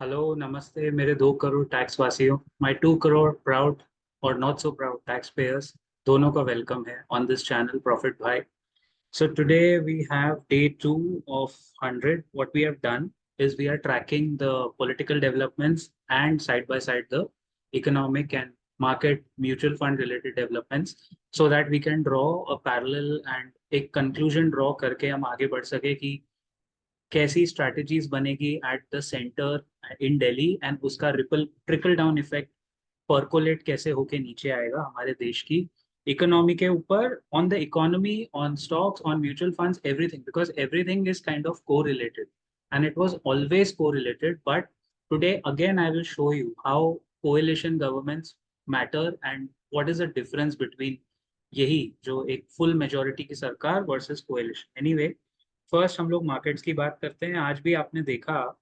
Hello नमस्ते मेरे 2 crore tax वासियों। माय 2 करोड़ प्राउड और not so proud tax payers, दोनों का वेलकम है ऑन दिस चैनल प्रॉफिट भाई। So today we have day 2 of 100. What we have done is we are tracking the political developments and side by side the economic and market mutual fund related developments so that we can draw a parallel and एक conclusion draw करके हम आगे बढ़ सके कि कैसी strategies बनेगी at the centre in Delhi and उसका ripple trickle down effect percolate कैसे होके नीचे आएगा हमारे देश की इकोनॉमी के ऊपर, on the economy, on stocks, on mutual funds, everything, because everything is kind of correlated and it was always correlated, but today again I will show you how coalition governments matter and what is the difference between यही जो एक full majority की सरकार versus coalition. Anyway, first हम लोग markets की बात करते हैं। आज भी आपने देखा,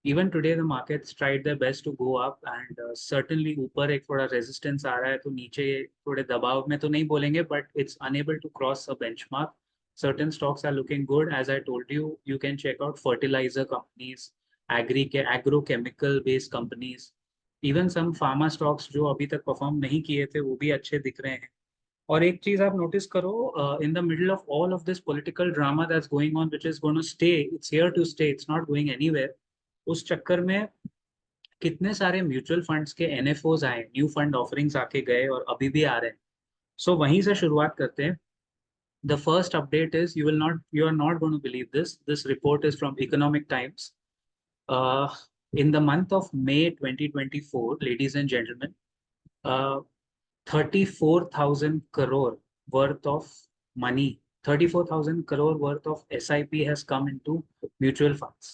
even today the markets tried their best to go up and certainly ऊपर एक थोड़ा रेजिस्टेंस आ रहा है, तो नीचे थोड़े दबाव में तो नहीं बोलेंगे, but it's unable to cross a benchmark. Certain stocks are looking good. As I told you, you can check out fertilizer companies, agrochemical based companies, even some pharma stocks जो अभी तक परफॉर्म नहीं किए थे वो भी अच्छे दिख रहे हैं। और एक चीज आप नोटिस करो, in the middle of all of this political drama that's going on, which is going to stay, it's here to stay, it's not going anywhere. उस चक्कर में कितने सारे म्यूचुअल फंड्स के एनएफओज आए, न्यू फंड ऑफरिंग्स आके गए और अभी भी आ रहे हैं। सो वहीं से शुरुआत करते हैं। The first update is, you are not going to believe this report is from Economic Times. In the month of May 2024, ladies and gentlemen, 34,000 crore worth of money, 34,000 crore worth of SIP has come into mutual funds.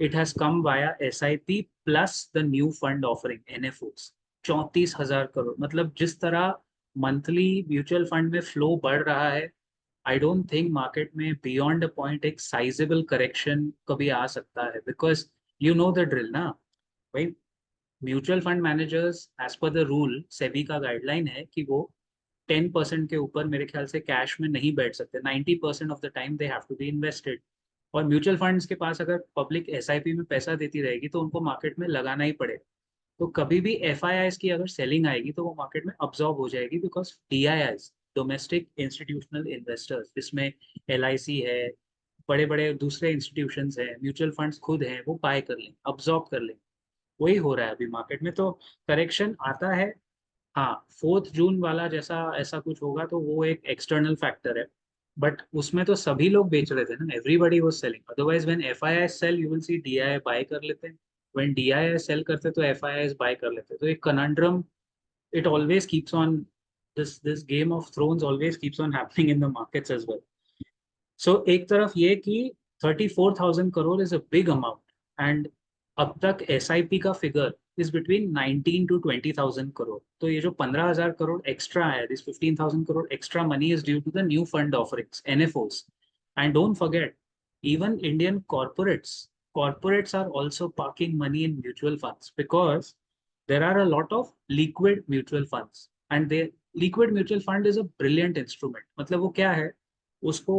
It has come via SIP plus the new fund offering NFOs. 34,000 crore, मतलब जिस तरह monthly mutual fund में flow बढ़ रहा है, I don't think market में beyond a point एक sizeable correction कभी आ सकता है, because you know the drill ना भाई। Mutual fund managers as per the rule, SEBI का गाइडलाइन है कि वो 10% के ऊपर मेरे ख्याल से कैश में नहीं बैठ सकते। 90% of the time they have to be invested. और म्यूचुअल फंड्स के पास अगर पब्लिक एसआईपी में पैसा देती रहेगी तो उनको मार्केट में लगाना ही पड़ेगा। तो कभी भी एफआईआईस की अगर सेलिंग आएगी तो वो मार्केट में अब्जॉर्ब हो जाएगी, बिकॉज डीआईआईस, डोमेस्टिक इंस्टीट्यूशनल इन्वेस्टर्स, जिसमें एलआईसी है, बड़े बड़े दूसरे इंस्टीट्यूशंस हैं, म्यूचुअल फंड्स खुद हैं, वो बाय कर लें, अब्जॉर्ब कर लें। वही हो रहा है अभी मार्केट में। तो करेक्शन आता है। हाँ, 4 जून वाला जैसा ऐसा कुछ होगा तो वो एक एक्सटर्नल फैक्टर है, बट उसमें तो सभी लोग बेच रहे थे ना, everybody was selling. Otherwise when FII sell you will see DII buy कर लेते हैं, व्हेन डीआईआई सेल करते तो एफआईआई बाय कर लेते। तो एक conundrum, it always keeps on, this game of thrones always keeps on happening in the markets as well. So एक तरफ ये कि 34,000 crore is a big amount, and अब तक एसआईपी का figure is between 19 to 20,000 crore. तो ये जो 15,000 करोड़ एक्स्ट्रा है, this 15,000 crore extra money is due to the new fund offerings, NFOs. And don't forget, even Indian corporates are also parking money in mutual funds, because there are a lot of liquid mutual funds, and the liquid mutual fund is a brilliant instrument। मतलब वो क्या है उसको,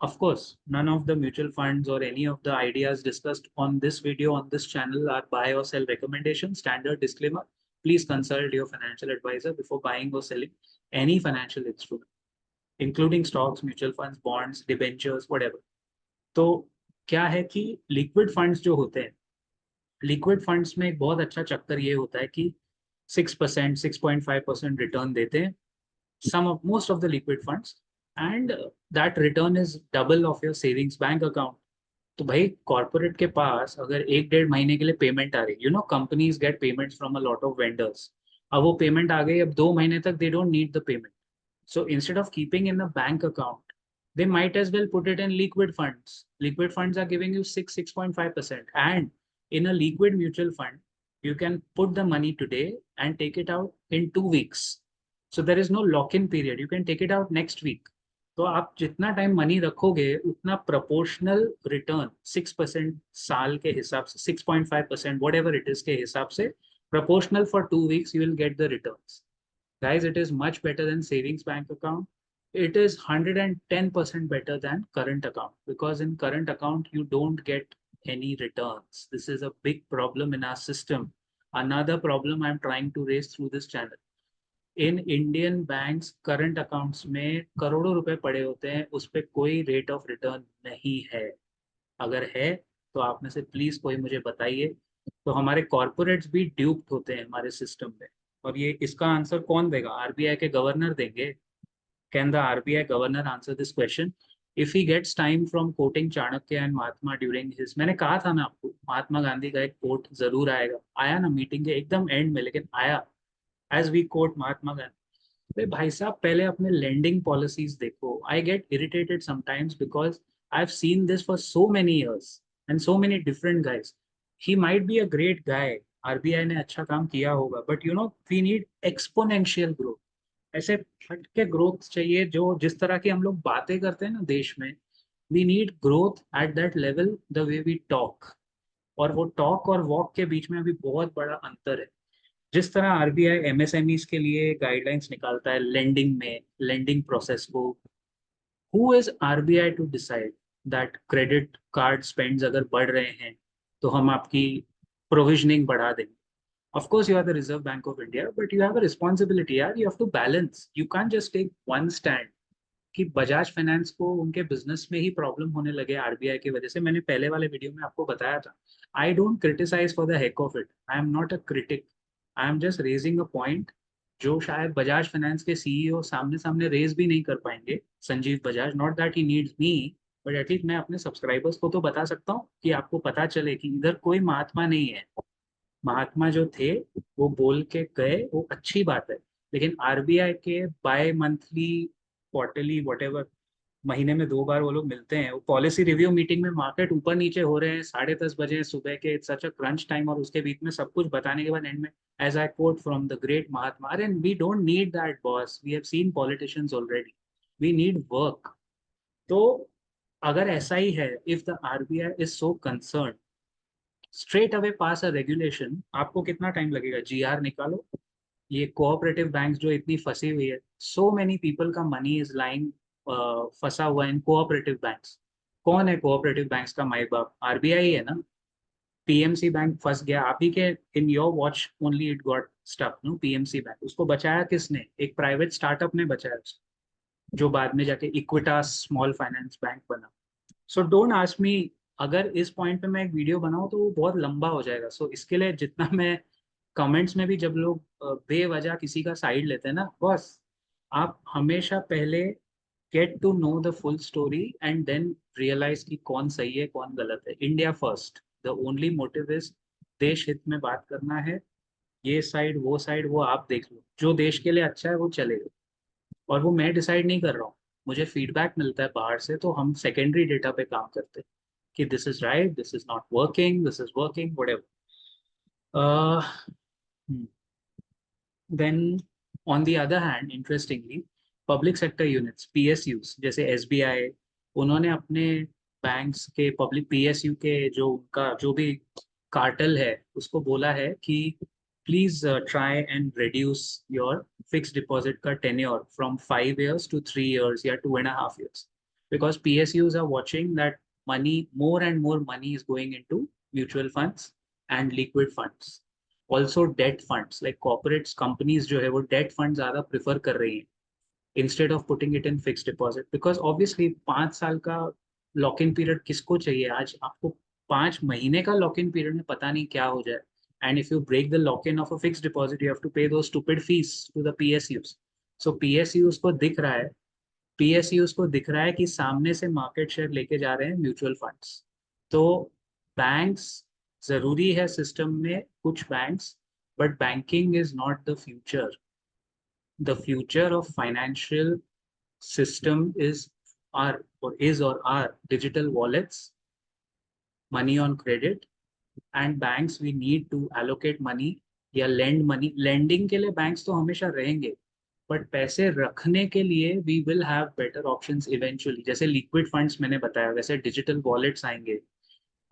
of course none of the mutual funds or any of the ideas discussed on this video on this channel are buy or sell recommendations. Standard disclaimer: please consult your financial advisor before buying or selling any financial instrument, including stocks, mutual funds, bonds, debentures, whatever। तो क्या है कि liquid funds जो होते हैं, liquid funds में एक बहुत अच्छा चक्कर ये होता है कि 6%, 6.5% रिटर्न देते हैं, some of most of the liquid funds, and that return is double of your savings bank account। तो भाई कॉर्पोरेट के पास अगर 1-1.5 महीने के लिए पेमेंट आ रही, you know companies get payments from a lot of vendors, अब वो पेमेंट आ गई, अब 2 महीने तक they don't need the payment. So instead of keeping in a bank account, they might as well put it in liquid funds. Liquid funds are giving you 6.5%. And in a liquid mutual fund, you can put the money today and take it out in 2 weeks. So there is no lock-in period. You can take it out next week. तो आप जितना time money रखोगे उतना proportional return 6% साल के हिसाब से, 6.5% what ever it is के हिसाब से, proportional for 2 weeks, you will get the returns. Guys, it is much better than savings bank account. It is 110% better than current account, because in current account you don't get any returns. This is a big problem in our system. Another problem I'm trying to raise through this channel. In Indian banks current accounts में करोड़ों रुपए पड़े होते हैं, उस पर कोई rate of return नहीं है। अगर है तो आप में से प्लीज कोई मुझे बताइए। तो हमारे कॉर्पोरेट्स भी ड्यूप्ड होते हैं हमारे सिस्टम में। और ये इसका आंसर कौन देगा? आरबीआई के गवर्नर देंगे। Can the RBI governor answer this question if he gets time from quoting Chanakya and Mahatma during his? मैंने कहा था ना आपको, महात्मा गांधी का एक कोट जरूर आएगा। आया ना मीटिंग के एकदम एंड में, लेकिन आया। As we quote Mahatma Gandhi. अरे भाई साहब, पहले अपने लेंडिंग पॉलिसीज देखो। I get irritated sometimes because I have seen this for so many years and so many different guys. He might be a great guy, RBI ने अच्छा काम किया होगा, but you know we need exponential growth. ऐसे फट के growth चाहिए जो जिस तरह की हम लोग बातें करते हैं ना देश में। We need growth at that level the way we talk. और वो टॉक और वॉक के बीच में अभी बहुत बड़ा अंतर है। जिस तरह आरबीआई एमएसएमईज के लिए गाइडलाइंस निकालता है लेंडिंग में, लेंडिंग प्रोसेस को, who is RBI to decide that credit card spends अगर बढ़ रहे हैं तो हम आपकी प्रोविजनिंग बढ़ा देंगे? Of course, you are the Reserve Bank of India, but you have a responsibility, यार. You have to balance. You can't just take one stand. कि बजाज फाइनेंस को उनके बिजनेस में ही प्रॉब्लम होने लगे आरबीआई की वजह से। मैंने पहले वाले वीडियो में आपको बताया था। I don't criticize for the heck of it. I am not a critic. I am just raising a point जो शायद बजाज फाइनेंस के सीईओ सामने सामने रेज भी नहीं कर पाएंगे, Sanjeev Bajaj. Not that he needs me, but at least मैं अपने सब्सक्राइबर्स को तो बता सकता हूँ कि आपको पता चले कि इधर कोई महात्मा नहीं है। महात्मा जो थे वो बोल के गए, वो अच्छी बात है। लेकिन आरबीआई के बाय मंथली, क्वार्टरली, वटेवर, महीने में 2 बार वो लोग मिलते हैं। वो पॉलिसी रिव्यू मीटिंग में मार्केट ऊपर नीचे हो रहे हैं, 10:30 बजे सुबह के, it's such a crunch time, और उसके बीच में सब कुछ बताने के बाद एंड में as I quote from the great Mahatma, अरे we don't need that boss, we have seen politicians already, we need work. तो अगर ऐसा ही है, if the RBI is so concern, straight away pass a regulation. आपको कितना time लगेगा? GR निकालो। ये कोऑपरेटिव बैंक्स जो इतनी फंसी हुई है, सो मेनी पीपल का मनी इज लाइंग फंसा हुआ इन कोऑपरेटिव बैंक्स। कौन है कोऑपरेटिव बैंक्स का माई बाप? आरबीआई है ना। पीएमसी बैंक फंस गया आप ही के, in your watch only it got stuck no. PMC bank, उसको बचाया किसने? एक प्राइवेट स्टार्टअप ने बचाया उसको, जो बाद में जाके इक्विटास स्मॉल फाइनेंस बैंक बना। So don't ask me. अगर इस पॉइंट पे मैं एक वीडियो बनाऊं तो वो बहुत लंबा हो जाएगा। सो इसके लिए जितना मैं कमेंट्स में भी, जब लोग बेवजह किसी का साइड लेते हैं ना, बस आप हमेशा पहले get to know the full story and then realize कि कौन सही है कौन गलत है। India first, the only motive is देश हित में बात करना है। ये साइड वो साइड वो आप देख लो, जो देश के लिए अच्छा है वो चलेगा। और वो मैं डिसाइड नहीं कर रहा हूँ, मुझे फीडबैक मिलता है बाहर से, तो हम सेकेंडरी डेटा पे काम करते हैं कि this is right, this is not working, this is working, whatever. Then, on the other hand, interestingly, public sector units, PSUs, जैसे SBI, उन्होंने अपने बैंक्स के पब्लिक PSU के जो उनका जो भी कार्टेल है उसको बोला है कि please try and reduce your fix deposit का tenure from 5 years to 3 years या 2.5 years, because PSUs are watching that money, more and more money is going into mutual funds and liquid funds. Also date funds, like corporates companies जो है वो date fund ज्यादा prefer कर रही हैं instead of putting it in fix deposit. Because obviously 5 साल का lock in period किसको चाहिए आज? आपको 5 महीने का लॉक इन पीरियड में पता नहीं क्या हो जाए। And if you break the lock in of a fix deposit, you have to pay दो stupid fees to the PSUs. So PSUs को दिख रहा है, पीएसयूज को दिख रहा है कि सामने से मार्केट शेयर लेके जा रहे हैं म्यूचुअल फंड्स। तो बैंक्स जरूरी है सिस्टम में, कुछ banks, but banking is not the future. The future of financial system is or are digital wallets, money on credit, and banks we need to allocate money या lend money. lending के लिए banks तो हमेशा रहेंगे, but पैसे रखने के लिए we will have better options eventually. जैसे liquid funds मैंने बताया, वैसे digital wallets आएंगे।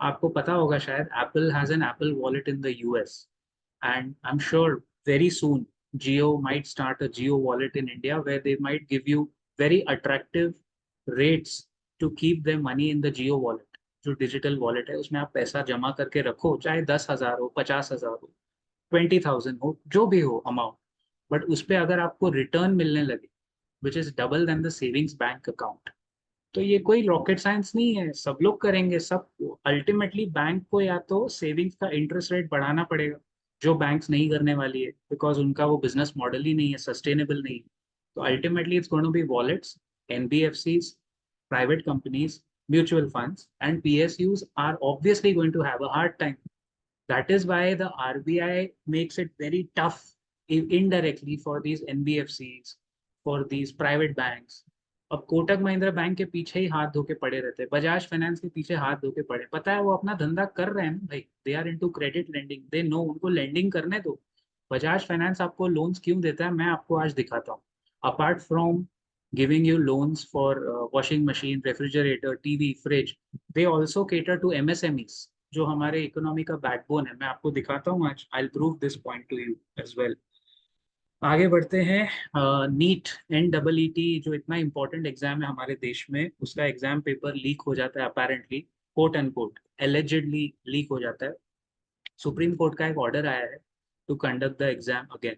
आपको पता होगा शायद, Apple has an Apple wallet in the US, and I'm sure very soon Geo might start a Geo wallet in India where they might give you very attractive rates to keep their money in the Geo wallet. जो digital wallet है उसमें आप पैसा जमा करके रखो, चाहे 10,000 हो, 50,000 हो, 20,000 हो, जो भी हो अमाउंट, बट उस पर अगर आपको रिटर्न मिलने लगे which is double than the savings bank account, तो ये कोई रॉकेट साइंस नहीं है, सब लोग करेंगे। सब अल्टीमेटली बैंक को या तो सेविंग्स का इंटरेस्ट रेट बढ़ाना पड़ेगा, जो बैंक्स नहीं करने वाली है, बिकॉज उनका वो बिजनेस मॉडल ही नहीं है, सस्टेनेबल नहीं है। तो ultimately it's going to be wallets, NBFCs, private companies, mutual funds, and PSUs are obviously going to have a hard time. That is why the RBI makes it very tough indirectly for these NBFCs, for these private banks. अब Kotak Mahindra bank के पीछे ही हाथ धो के पड़े रहते हैं, Bajaj finance के पीछे हाथ धो के पड़े, पता है वो अपना धंधा कर रहे हैं ना भाई, they are into credit lending, they know, उनको लेंडिंग करने दो। बजाज फाइनेंस आपको लोन्स क्यों देता है, मैं आपको आज दिखाता हूँ। Apart from giving you loans for washing machine, refrigerator, TV, fridge, they also cater to MSMEs, जो हमारे इकोनॉमी का बैकबोन है। मैं आपको दिखाता हूँ आज, I prove this point to you as well. आगे बढ़ते हैं। नीट, NEET, जो इतना इंपॉर्टेंट एग्जाम है हमारे देश में, उसका एग्जाम पेपर लीक हो जाता है apparently, quote end quote allegedly leak हो जाता है। सुप्रीम कोर्ट का एक ऑर्डर आया है to conduct the exam again.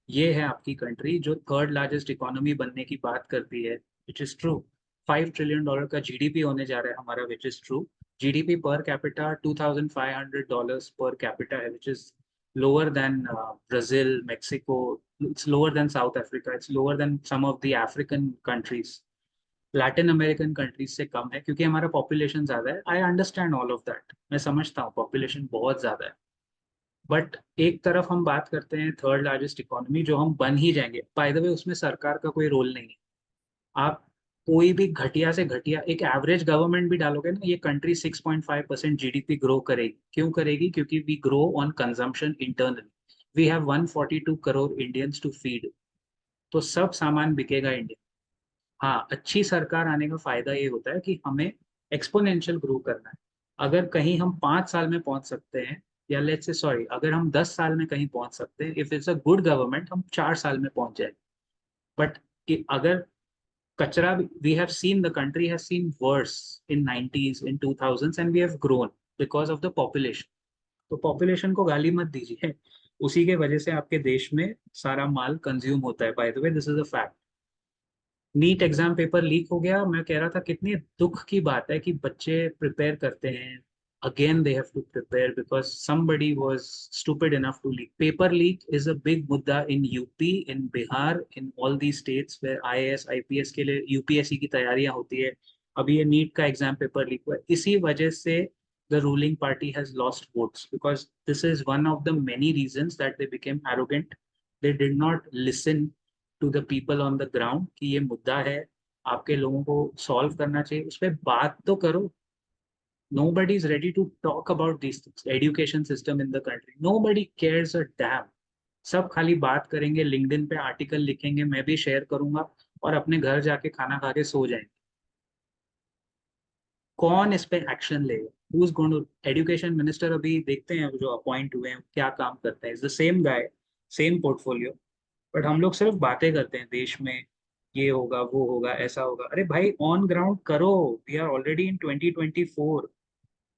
ये है आपकी कंट्री जो थर्ड लार्जेस्ट इकोनॉमी बनने की बात करती है, विच इज ट्रू। $5 ट्रिलियन का जीडीपी होने जा रहा है हमारा, which is true. GDP per capita $2,500 per capita है, which is lower than Brazil, Mexico, it's lower than South Africa, it's lower than some of the African countries, Latin American countries से कम है, क्योंकि हमारा पॉपुलेशन ज्यादा है। I understand all of that, मैं समझता हूँ पॉपुलेशन बहुत ज्यादा है, बट एक तरफ हम बात करते हैं थर्ड लार्जेस्ट इकोनॉमी, जो हम बन ही जाएंगे। बाय द वे उसमें सरकार का कोई रोल नहीं है। आप कोई भी घटिया से घटिया एक एवरेज गवर्नमेंट भी डालोगे ना, ये कंट्री 6.5% जीडीपी ग्रो करेगी। क्यों करेगी? क्योंकि we grow on consumption internally. We have 142 crore Indians to feed, तो सब सामान बिकेगा इंडिया। हाँ, अच्छी सरकार आने का फायदा ये होता है कि हमें एक्सपोनेंशियल ग्रो करना है। अगर कहीं हम 5 साल में पहुंच सकते हैं, या लेट्स से सॉरी, अगर हम 10 साल में कहीं पहुंच सकते हैं, if it's a good government, हम 4 साल में पहुंच जाए। बट अगर कचरा, we have seen the country has seen worse in 90s, in 2000s, and we have grown because of the population. तो पॉपुलेशन को गाली मत दीजिए, उसी के वजह से आपके देश में सारा माल कंज्यूम होता है। By the way this is a fact. NEET exam paper leak हो गया, मैं कह रहा था कितनी दुख की बात है कि बच्चे प्रिपेयर करते हैं, again they have to prepare because somebody was stupid enough to leak. Paper leak is a big मुद्दा in UP, in Bihar, in all these states where IAS IPS के लिए यूपीएससी की तैयारियां होती है। अभी ये नीट का एग्जाम पेपर लीक हुआ है, इसी वजह से the ruling party has lost votes, because this is one of the many reasons that they became arrogant. They did not listen to the people on the ground कि ये मुद्दा है, आपके लोगों को सॉल्व करना चाहिए, उस पर बात तो करो। Nobody is ready to talk about these things. Education system in the country, nobody cares a damn. सब खाली बात करेंगे, लिंक्डइन पे आर्टिकल लिखेंगे, मैं भी शेयर करूंगा, और अपने घर जाके खाना खा के सो जाएंगे। कौन इस पे एक्शन लेगा? Who's going to? Education minister अभी देखते हैं जो अपॉइंट हुए हैं क्या काम करते हैं, is the same guy, same portfolio, but हम लोग सिर्फ बातें करते हैं देश में, ये होगा, वो होगा, ऐसा होगा। अरे भाई, ऑन ग्राउंड करो। We are already in 2024।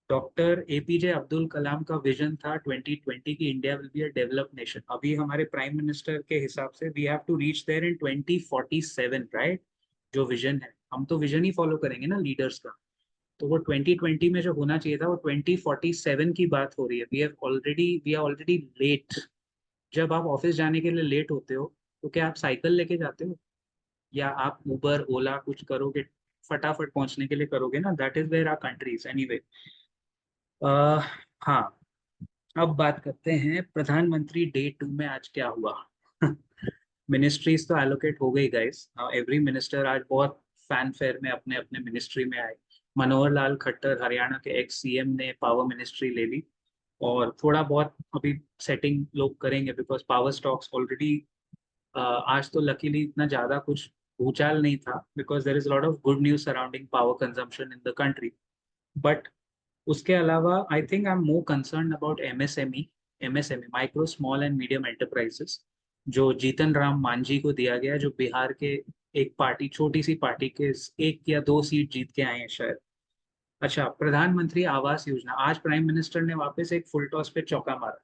Doctor APJ Abdul Kalam का विजन था 2020 की, India will be a developed nation. अभी हमारे प्राइम मिनिस्टर के हिसाब से we have to reach there in 2047, right? जो विजन है, हम तो विजन ही फॉलो करेंगे ना लीडर्स का। तो वो 2020 में जो होना चाहिए था, वो 2047 की बात हो रही है। We are already late. जब आप ऑफिस जाने के लिए लेट होते हो, तो क्या आप साइकिल लेके जाते हो, या आप उबर ओला कुछ करोगे, फटाफट पहुंचने के लिए करोगे ना? That is where our country's anyway. हाँ, अब बात करते हैं प्रधानमंत्री डे 2 में आज क्या हुआ। मिनिस्ट्रीज तो एलोकेट हो गई गाइस, एवरी मिनिस्टर आज बहुत फैन फेयर में अपने अपने मिनिस्ट्री में आए। मनोहर लाल खट्टर, हरियाणा के एक्स सीएम, ने पावर मिनिस्ट्री ले ली, और थोड़ा बहुत अभी सेटिंग लोग करेंगे, बिकॉज पावर स्टॉक्स ऑलरेडी, आज तो लकीली इतना ज्यादा कुछ भूचाल नहीं था, because there is lot of good news surrounding power consumption in the country. But उसके अलावा I think I am more concern about MSME, micro small and medium enterprises, जो जीतन राम मांझी को दिया गया, जो बिहार के एक पार्टी, छोटी सी पार्टी के 1 या 2 सीट जीत के आए हैं शायद। अच्छा, प्रधानमंत्री आवास योजना, आज प्राइम मिनिस्टर ने वापस एक फुल टॉस पे चौका मारा।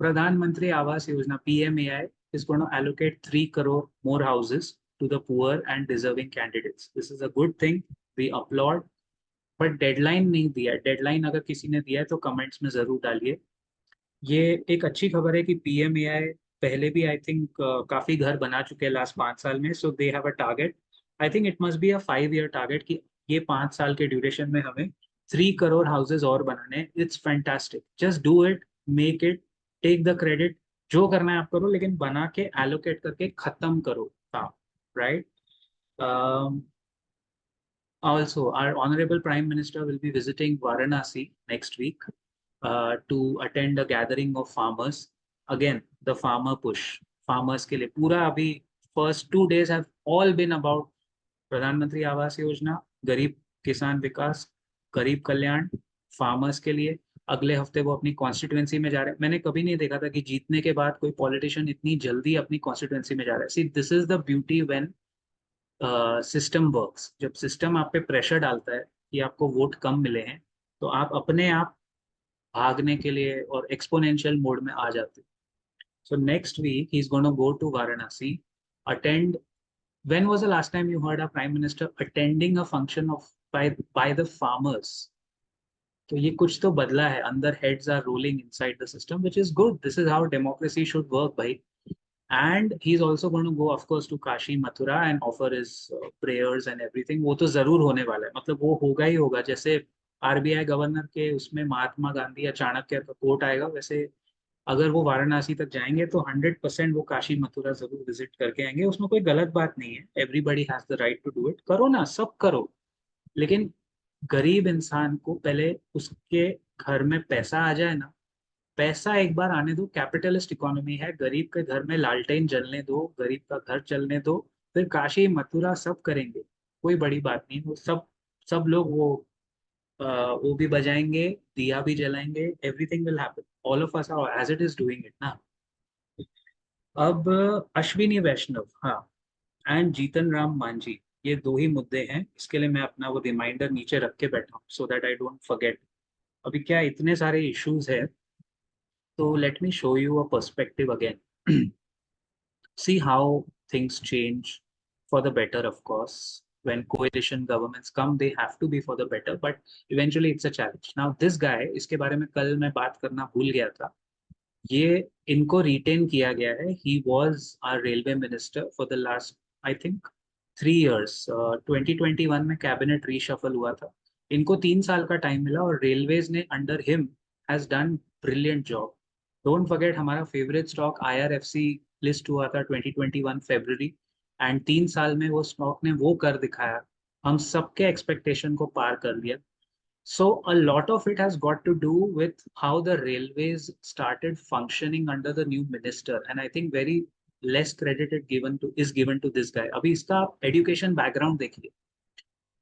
प्रधानमंत्री Awas Yojana PMAI is going to allocate 3 crore more houses to the poor and deserving candidates. This is a good thing. We applaud. But deadline नहीं दिया। डेडलाइन अगर किसी ने दिया है तो कमेंट्स में जरूर डालिए। ये एक अच्छी खबर है कि PMAI पहले भी आई थिंक काफी घर बना चुके हैं लास्ट 5 साल में। So they have a target. I think it must be a 5 year target कि ये 5 साल के ड्यूरेशन में हमें 3 crore हाउसेज और बनाने। It's fantastic, just do it, make it, take the credit. जो करना है आप करो, लेकिन बना के एलोकेट करके खत्म करो काम, right? Also, our Honorable Prime Minister will be visiting Varanasi next week to attend a gathering of farmers. Again, the farmer push. Farmers के लिए पूरा अभी first 2 days have all been about प्रधानमंत्री आवास योजना, गरीब किसान विकास, गरीब कल्याण, फार्मर्स के लिए। अगले हफ्ते वो अपनी कॉन्स्टिट्यूएंसी में जा रहे हैं। मैंने कभी नहीं देखा था कि जीतने के बाद कोई पॉलिटिशियन इतनी जल्दी अपनी कॉन्स्टिट्यूएंसी में जा रहा है। See, this is the beauty when system works. जब सिस्टम आप पे प्रेशर डालता है कि आपको वोट कम मिले हैं, तो आप अपने आप भागने के लिए और एक्सपोनेंशियल मोड में आ जाते हैं। So next week he is gonna go to Varanasi, attend. When was the last time you heard a prime minister attending a function of by the farmers? तो ये कुछ तो बदला है अंदर। Heads are rolling inside the system, which is good. This is how democracy should work भाई। And he's also going to go, of course, to Kashi, Mathura and offer his prayers and everything. वो तो जरूर होने वाला है, मतलब वो होगा ही होगा। जैसे RBI गवर्नर के उसमें महात्मा गांधी या चाणक्य का कोट आएगा, वैसे अगर वो वाराणसी तक जाएंगे तो 100% वो काशी मथुरा जरूर विजिट करके आएंगे। उसमें कोई गलत बात नहीं है। Everybody has the right to do it. करो ना, सब करो, लेकिन गरीब इंसान को पहले उसके घर में पैसा आ जाए ना। पैसा एक बार आने दो। कैपिटलिस्ट इकोनॉमी है, गरीब के घर में लालटेन जलने दो, गरीब का घर चलने दो, फिर काशी मथुरा सब करेंगे। कोई बड़ी बात नहीं। वो सब सब लोग वो भी बजाएंगे, दिया भी जलाएंगे। Everything will happen. All of us are as it is doing it ना। अब अश्विनी वैष्णव, हाँ, एंड जीतन राम मांझी, ये दो ही मुद्दे हैं। इसके लिए मैं अपना वो रिमाइंडर नीचे रख के बैठा हूँ, so that I don't forget. अभी क्या इतने सारे इश्यूज है, तो let me show you a perspective again. See how things change for the better, of course. When coalition governments come, they have to be for the better, but eventually it's a challenge. Now, this guy, इसके बारे में कल मैं बात करना भूल गया था। ये इनको रिटेन किया गया है। He was our railway minister for the last, I think, 3 years. 2021 में कैबिनेट रीशफल हुआ था। इनको 3 साल का टाइम मिला और रेलवेज ने under him has done brilliant job. Don't forget, हमारा फेवरेट स्टॉक IRFC लिस्ट हुआ था 2021 February, एंड 3 साल में वो स्टॉक ने वो कर दिखाया। हम सबके एक्सपेक्टेशन को पार कर लिया। So a lot of it has got to do with how the railways started functioning under the new minister, and I think very less credit is given to this guy. अभी इसका education background देखिए।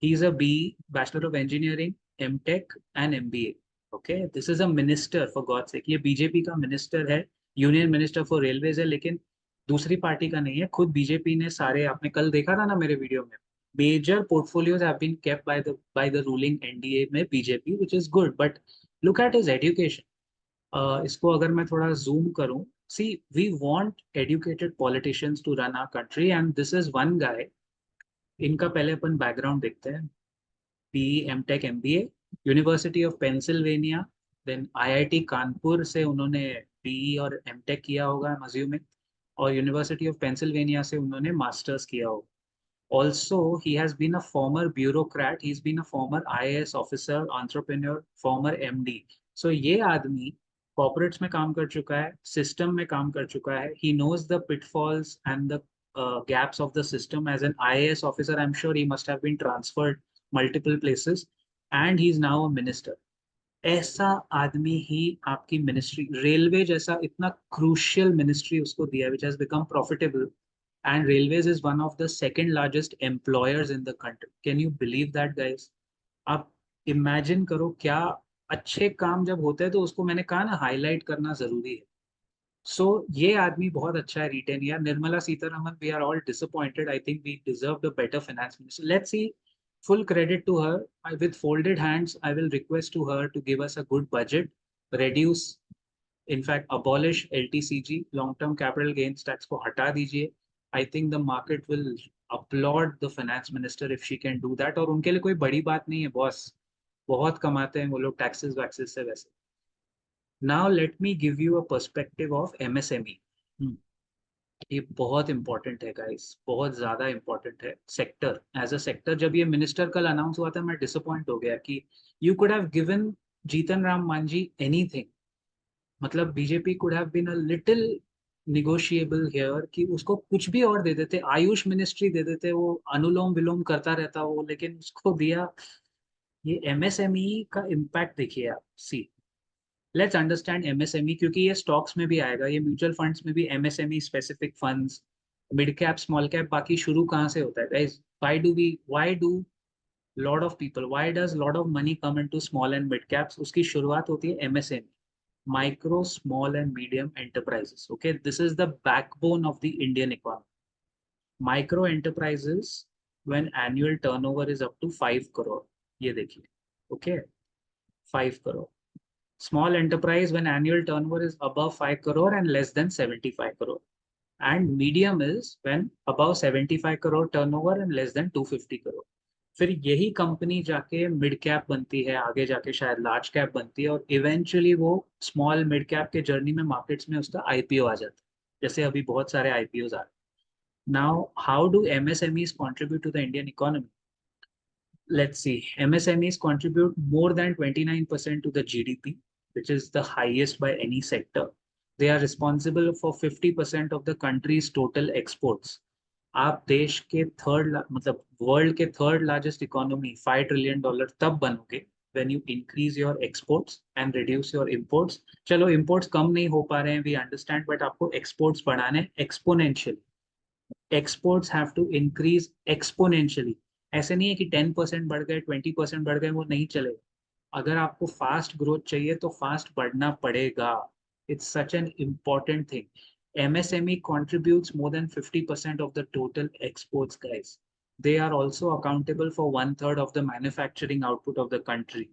He is a B Bachelor of Engineering, M.Tech and MBA. Okay, this is a minister for God's sake. ये BJP का minister है, union minister for railways है, लेकिन दूसरी party का नहीं है। खुद बीजेपी ने सारे, आपने कल देखा था ना मेरे वीडियो में, major portfolios have been kept by the ruling NDA में BJP, which is good. But look at his education. इसको अगर मैं थोड़ा जूम करूं, see, we want educated politicians to run our country, and this is one guy. इनका पहले अपन background देखते हैं। PE M.Tech MBA, university of Pennsylvania, then IIT Kanpur से उन्होंने PE और M.Tech किया होगा मज्यूम में, और यूनिवर्सिटी ऑफ पेंसिल्वेनिया से उन्होंने मास्टर्स किया होगा। Also, he has been a former bureaucrat, he's been a former IAS officer, entrepreneur, former MD. So ये आदमी corporates में काम कर चुका है, system में काम कर चुका है। He knows the pitfalls and the gaps of the system. As an IAS officer, I'm sure he must have been transferred multiple places, and he's now a minister. ऐसा आदमी ही आपकी मिनिस्ट्री, रेलवे जैसा इतना क्रूशियल मिनिस्ट्री उसको दिया, which has become profitable, and railways is one of the second largest employers in the country. Can you believe that guys? आप imagine करो, क्या अच्छे काम जब होते हैं तो उसको, मैंने कहा ना, हाईलाइट करना जरूरी है। सो ये आदमी बहुत अच्छा है, रिटेन। यार Nirmala Sitharaman, we are all disappointed. I think we deserve a better finance minister. Let's see full credit to her. With folded hands, I will request to her to give us a good budget, reduce, in fact, abolish LTCG, long-term capital gains tax को हटा दीजिए. I think the market will applaud the finance minister if she can do that. और उनके लिए कोई बड़ी बात नहीं है बॉस, बहुत कमाते हैं वो लोग टैक्सेस वैक्सेस से वैसे. Now let me give you a perspective of MSME. ये बहुत इंपॉर्टेंट है गाइस, बहुत ज्यादा इंपॉर्टेंट है सेक्टर एज अ सेक्टर. जब ये मिनिस्टर कल अनाउंस हुआ था मैं डिसअपॉइंट हो गया कि you could have given Jitan Ram Manjhi anything. मतलब BJP could have been a little negotiable here कि उसको कुछ भी और दे देते, आयुष मिनिस्ट्री दे देते, वो अनुलोम विलोम करता रहता वो, लेकिन उसको दिया. ये एमएसएमई का इम्पैक्ट देखिए आप. सी, लेट्स अंडरस्टैंड एमएसएमई, क्योंकि ये स्टॉक्स में भी आएगा, ये म्यूचुअल फंड्स में भी MSME specific funds, mid cap small cap, बाकी शुरू कहाँ से होता है guys? Why do lot of people, why does lot of money come into small and mid caps? उसकी शुरुआत होती है MSME, micro small and medium enterprises. Okay, this is the backbone of the Indian economy. Micro enterprises when annual turnover is up to 5 crore, ये देखिए. Okay, 5 crore. Small enterprise when annual turnover is above 5 crore and less than 75 crore. And medium is when above 75 crore turnover and less than 250 crore. फिर यही company जाके mid cap बनती है, आगे जाके शायद लार्ज कैप बनती है, और इवेंचुअली वो स्मॉल मिड कैप के जर्नी में मार्केट्स में उसका आईपीओ आ जाता है, जैसे अभी बहुत सारे आईपीओ आ रहे हैं. Now how do MSMEs contribute to the Indian economy? Let's see. MSMEs contribute more than 29% to the GDP, which is the highest by any sector. They are responsible for 50% of the country's total exports. आप देश के third, मतलब world के third largest economy, $5 trillion तब बनोगे when you increase your exports and reduce your imports. चलो imports कम नहीं हो पा रहे हैं, we understand, but आपको exports बढ़ाने exponentially. Exports have to increase exponentially. ऐसे नहीं है कि 10% बढ़ गए, 20% बढ़ गए, वो नहीं चलेगा. अगर आपको फास्ट ग्रोथ चाहिए तो फास्ट बढ़ना पड़ेगा. It's such an important thing. MSME contributes more than 50% of the total exports, guys. They are also accountable for 1/3 of the manufacturing output of the country,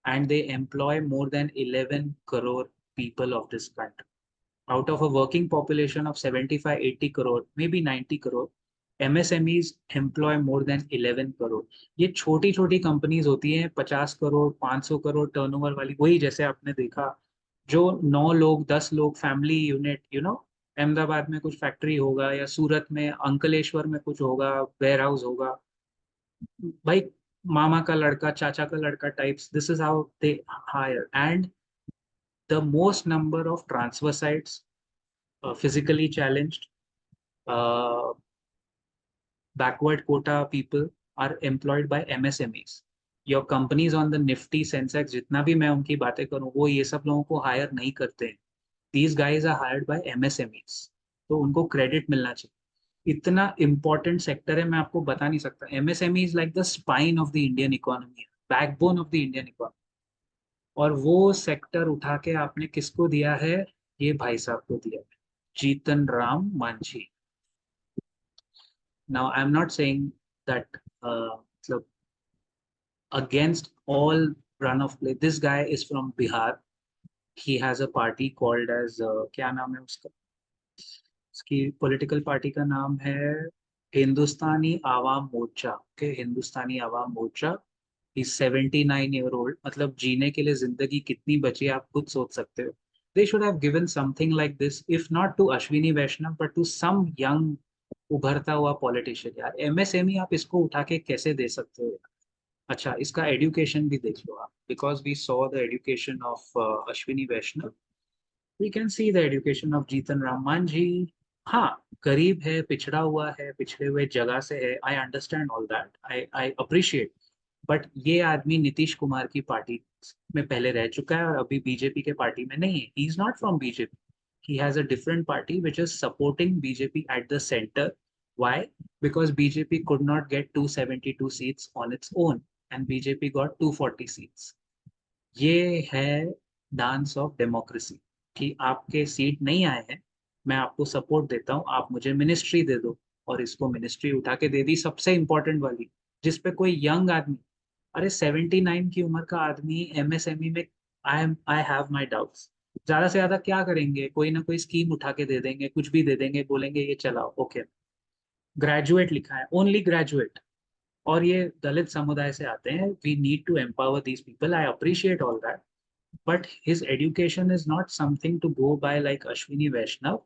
and they employ more than 11 crore people of this country. Out of a working population of 75-80 crore, maybe 90 crore, MSMEs employ more than 11 crore. ये छोटी छोटी companies होती हैं, 50 crore 500 crore turnover वाली, वही जैसे आपने देखा जो 9 लोग 10 लोग फैमिली यूनिट, अहमदाबाद में कुछ फैक्ट्री होगा, या सूरत में अंकलेश्वर में कुछ होगा, वेयर हाउस होगा, भाई मामा का लड़का चाचा का लड़का types. This is how they hire. And the most number of transfer sites, physically challenged, uh, backward quota people are employed by MSMEs. Your companies on the Nifty Sensex, जितना भी मैं उनकी बातें करूं, वो ये सब लोगों को हायर नहीं करते हैं. These guys are hired by MSMEs. तो उनको क्रेडिट मिलना चाहिए. इतना इंपॉर्टेंट सेक्टर है, मैं आपको बता नहीं सकता. MSME is like the spine of the Indian economy, backbone of the Indian economy. और वो सेक्टर उठा के आपने किसको दिया है? ये भाई साहब को दिया है, Jitan Ram Manjhi. Now, I'm not saying that so against all run of play. This guy is from Bihar. He has a party called as क्या नाम है उसका? उसकी पॉलिटिकल पार्टी का नाम है Hindustani Awam Morcha. Okay, Hindustani Awam Morcha. He's 79 year old. मतलब जीने के लिए जिंदगी कितनी बची है आप खुद सोच सकते हो. They should have given something like this, if not to Ashwini Vaishnav, but to some young उभरता हुआ पॉलिटिशियन. यार एमएसएमई आप इसको उठा के कैसे दे सकते हो? अच्छा, इसका एजुकेशन भी देख लो आप, because we saw the education of Ashwini Vaishnaw, we can see the education of Jitan Ram Manjhi. हाँ, गरीब है, पिछड़ा हुआ है, पिछड़े हुए जगह से है, I understand all that, I appreciate. But ये आदमी नीतीश कुमार की पार्टी में पहले रह चुका है और अभी बीजेपी के पार्टी में नहीं है. He is not from BJP. He has a different party which is supporting BJP at the center. Why? Because BJP could not get 272 seats on its own and BJP got 240 seats. ये है dance of democracy कि आपके seat नहीं आए हैं, मैं आपको support देता हूँ, आप मुझे मिनिस्ट्री दे दो. और इसको मिनिस्ट्री उठा के दे दी, सबसे इंपॉर्टेंट वाली, जिसपे कोई यंग आदमी, अरे 79 की उम्र का आदमी एमएसएमई में, आई हैव माई डाउट्स। ज्यादा से ज्यादा क्या करेंगे, कोई ना कोई स्कीम उठा के दे देंगे, कुछ भी दे देंगे, बोलेंगे ये चलाओ, ओके। ग्रेजुएट लिखा है, ओनली ग्रेजुएट, और ये दलित समुदाय से आते हैं। We need to empower these people, I appreciate all that, but his education is not something to go by like Ashwini Vaishnaw.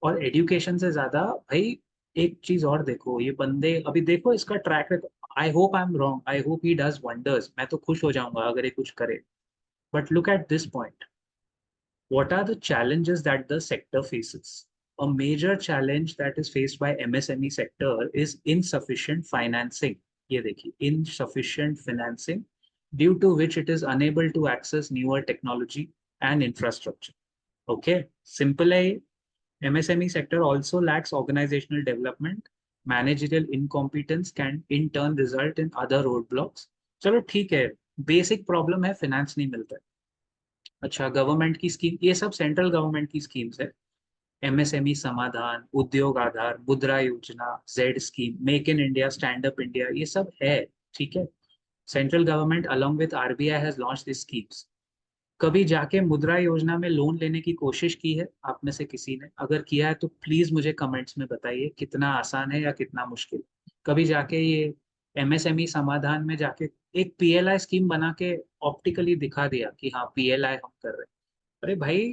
और एजुकेशन से ज्यादा भाई, एक चीज और देखो, ये बंदे अभी देखो इसका track record. I hope I am wrong, I hope he does wonders, मैं तो खुश हो जाऊंगा अगर ये कुछ करे। But look at this point, what are the challenges that the sector faces? A major challenge that is faced by MSME sector is insufficient financing. ये देखिए, insufficient financing, due to which it is unable to access newer technology and infrastructure. Okay, simple है ये। MSME sector also lacks organizational development. Managerial incompetence can in turn result in other roadblocks. चलो ठीक है, basic problem है, finance नहीं मिलता है। अच्छा, गवर्नमेंट की स्कीम, ये सब सेंट्रल गवर्नमेंट की स्कीम्स है। एमएसएमई समाधान, उद्योग आधार, मुद्रा योजना, Z scheme, make in India, stand up India, ये सब है। ठीक है, central government along with RBI has launch this schemes. कभी जाके मुद्रा योजना में लोन लेने की कोशिश की है आप में से किसी ने? अगर किया है तो प्लीज मुझे कमेंट्स में बताइए, कितना आसान है या कितना मुश्किल। कभी जाके ये एमएसएमई समाधान में जाके एक पीएलआई स्कीम बना के ऑप्टिकली दिखा दिया कि हाँ पीएलआई हम कर रहे हैं? अरे भाई,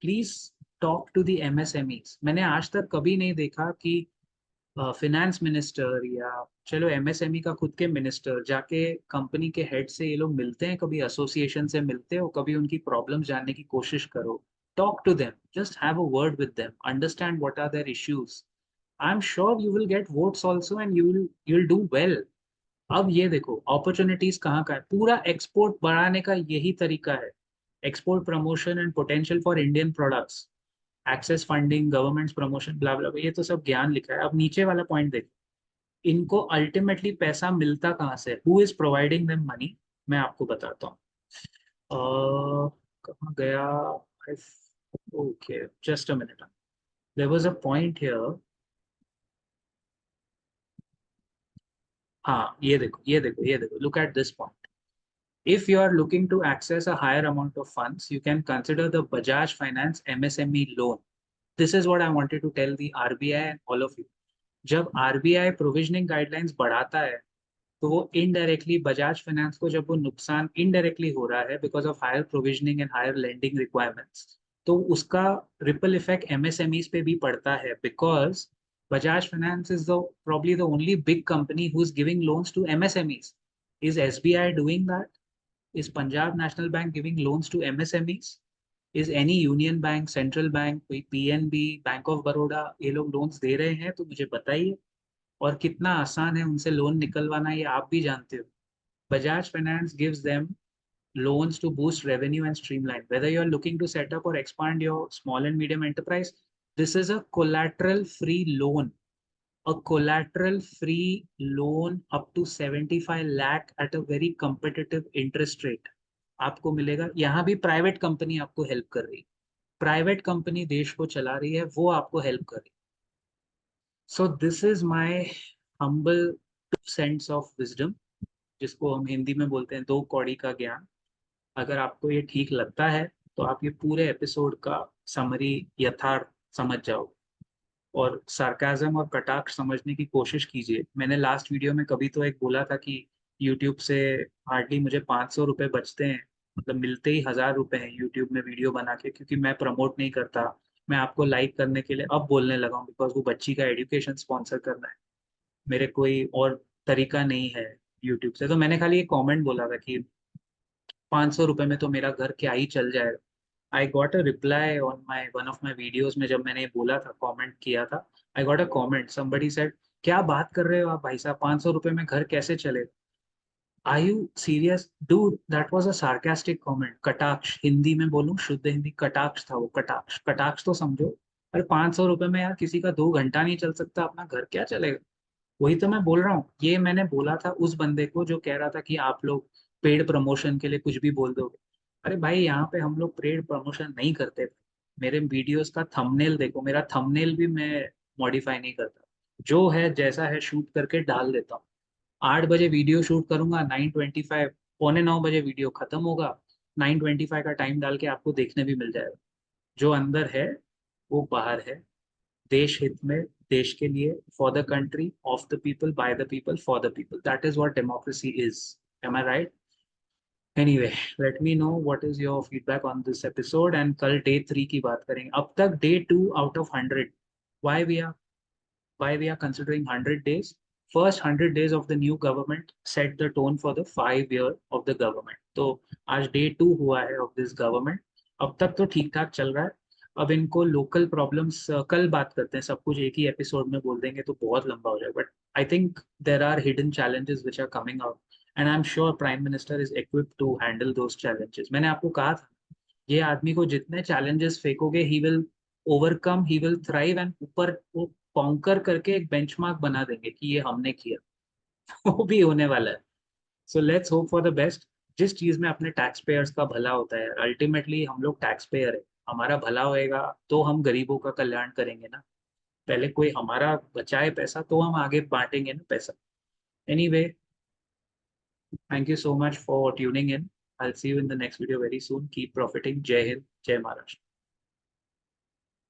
please talk to the MSMEs. मैंने आज तक कभी नहीं देखा कि फिनेंस मिनिस्टर या चलो एमएसएमई का खुद के मिनिस्टर जाके कंपनी के हेड से ये लोग मिलते हैं, कभी एसोसिएशन से मिलते हो, कभी उनकी प्रॉब्लम जानने की कोशिश करो। Talk to them, just have a word with them, understand what are their issues. I am sure you will get votes also and you will do well. अब ये देखो अपॉर्चुनिटीज कहाँ का है, पूरा एक्सपोर्ट बढ़ाने का यही तरीका है। Export promotion and potential for Indian products, access funding, government promotion, blah blah, ये तो सब ज्ञान लिखा है। अब नीचे वाला पॉइंट देखो, इनको अल्टीमेटली पैसा मिलता कहाँ से, who is providing them money? मैं आपको बताता हूँ। कहाँ गया? Okay, just a minute, there was a point here. हाँ, ये देखो, ये देखो, ये देखो, look at this point. If you are looking to access a higher amount of funds, you can consider the Bajaj Finance MSME loan. This is what I wanted to tell the RBI and all of you. जब RBI provisioning guidelines बढ़ाता है, तो वो indirectly Bajaj finance को, जब वो नुकसान indirectly हो रहा है because of higher provisioning and higher lending requirements, तो उसका रिपल इफेक्ट एमएसएमईज पे भी पड़ता है। Because Bajaj Finance is the probably the only big company who is giving loans to MSMEs. Is SBI doing that? Is Punjab National Bank giving loans to MSMEs? Is any union bank, central bank, कोई PNB, bank of Baroda, ये लोग loans दे रहे हैं? तो मुझे बताइए। और कितना आसान है उनसे लोन निकलवाना, ये आप भी जानते हो। Bajaj Finance gives them loans to boost revenue and streamline. Whether you are looking to set up or expand your small and medium enterprise, this is a collateral free loan. A collateral free loan up to 75 lakh at a very competitive interest rate आपको मिलेगा। यहाँ भी private company आपको help कर रही है, private company देश को चला रही है, वो आपको हेल्प कर रही है। So this is my humble 2 cents of wisdom, जिसको हम हिंदी में बोलते हैं 2 कौड़ी का ज्ञान। अगर आपको ये ठीक लगता है तो आप ये पूरे एपिसोड का समरी यथार्थ समझ जाओ, और सार्काज्म और कटाक्ष समझने की कोशिश कीजिए। मैंने लास्ट वीडियो में कभी तो एक बोला था कि यूट्यूब से हार्डली मुझे 500 रुपये बचते हैं, मतलब मिलते ही 1000 रुपये हैं यूट्यूब में वीडियो बना के, क्योंकि मैं प्रमोट नहीं करता। मैं आपको लाइक करने के लिए अब बोलने लगा हूँ, बिकॉज वो बच्ची का एजुकेशन स्पॉन्सर करना है, मेरे कोई और तरीका नहीं है यूट्यूब से। तो मैंने खाली एक कमेंट बोला था कि 500 रुपये में तो मेरा घर क्या ही चल जाएगा। I got a reply on my one of my videos में, जब मैंने ये बोला था, कमेंट किया था, I got a comment, somebody said, क्या बात कर रहे हो आप भाई साहब, 500 रुपये में घर कैसे चलेगा? Are you serious dude? That was a sarcastic comment. कटाक्ष, हिंदी में बोलूं, शुद्ध हिंदी, कटाक्ष था वो, कटाक्ष, कटाक्ष तो समझो। अरे 500 रुपये में यार किसी का 2 घंटा नहीं चल सकता, अपना घर क्या चलेगा? वही तो मैं बोल रहा हूँ, ये मैंने बोला था उस बंदे को जो कह रहा था कि आप लोग पेड प्रमोशन के लिए कुछ भी बोल दोगे। अरे भाई, यहाँ पे हम लोग पेड प्रमोशन नहीं करते। मेरे वीडियोस का थंबनेल देखो, मेरा थंबनेल भी मैं मॉडिफाई नहीं करता, जो है जैसा है शूट करके डाल देता हूँ। 8 बजे वीडियो शूट करूंगा, 9:25 9:45 वीडियो खत्म होगा, 9:25 का टाइम डाल के आपको देखने भी मिल जाएगा। जो अंदर है वो बाहर है, देश हित में, देश के लिए, for the country, of the people, by the people, for the people, that is what democracy is. Am I right? Anyway, let me know what is your feedback on this episode, and कल day 3 की बात करेंगे। अब तक day 2 out of 100। Why we are why we are considering 100 days? First 100 days of the new government set the tone for the 5 year of the government. तो आज day 2 हुआ है of this government। अब तक तो ठीक ठाक चल रहा है। अब इनको लोकल प्रॉब्लम्स कल बात करते हैं, सब कुछ एक ही एपिसोड में बोल देंगे तो बहुत लंबा हो जाएगा। But I think there are hidden challenges which are coming out, and I'm sure Prime Minister is equipped to handle those challenges। मैंने आपको कहा था, ये आदमी को जितने challenges फेंकोगे he will overcome, he will thrive, and ऊपर वो कॉन्कर करके एक बेंचमार्क बना देंगे कि ये हमने किया। वो भी होने वाला है। So let's hope for the best. जिस चीज में अपने टैक्स पेयर्स का भला होता है, अल्टीमेटली हम लोग टैक्स पेयर है, हमारा भला होएगा तो हम गरीबों का कल्याण करेंगे ना। पहले कोई हमारा बचाए पैसा तो हम आगे बांटेंगे ना पैसा। Anyway, thank you so much for tuning in. I'll see you in the next video very soon. Keep profiting. Jai Hind, Jai Maharashtra.